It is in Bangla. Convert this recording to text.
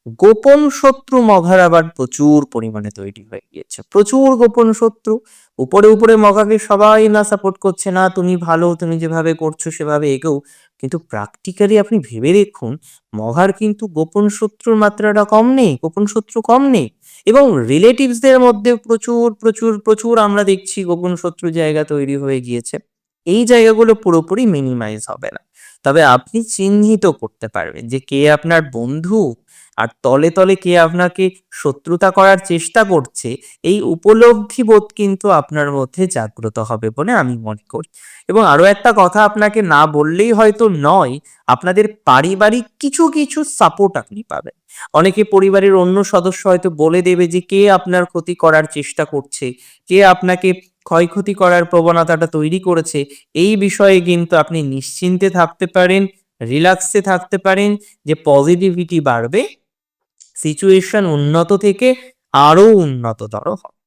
গোপন শত্রু মঘার আবার প্রচুর পরিমাণে তৈরি হয়ে গিয়েছে, প্রচুর গোপন শত্রু। উপরে উপরে মঘাকে সবাই না সাপোর্ট করছে, না তুমি ভালো, তুমি যেভাবে করছো সেভাবে এগোও, কিন্তু প্র্যাকটিক্যালি আপনি ভেবে দেখুন, মঘার কিন্তু গোপন শত্রুর মাত্রাটা কম নেই, গোপন শত্রু কম নেই। এবং রিলেটিভসদের মধ্যে প্রচুর প্রচুর প্রচুর আমরা দেখছি গোপন শত্রু জায়গা তৈরি হয়ে গিয়েছে। এই জায়গাগুলো পুরোপুরি মিনিমাইজ হবে না, তবে আপনি চিহ্নিত করতে পারবেন যে কে আপনার বন্ধু আর তলে তলে কে আপনাকে শত্রুতা করার চেষ্টা করছে। এই উপলব্ধি বোধ কিন্তু আপনার মধ্যে জাগ্রত হবে বলে আমি মনে করি। এবং আরো একটা কথা আপনাকে না বললেই হয়তো নয়, আপনাদের পারিবারিক কিছু কিছু সাপোর্ট আপনি পাবেন। অনেকে পরিবারের অন্য সদস্য হয়তো বলে দেবে যে কে আপনার ক্ষতি করার চেষ্টা করছে, কে আপনাকে ক্ষয়ক্ষতি করার প্রবণতাটা তৈরি করেছে। এই বিষয়ে কিন্তু আপনি নিশ্চিন্তে থাকতে পারেন, রিল্যাক্সে থাকতে পারেন, যে পজিটিভিটি বাড়বে, সিচুয়েশন উন্নত থেকে আরো উন্নততর হবে।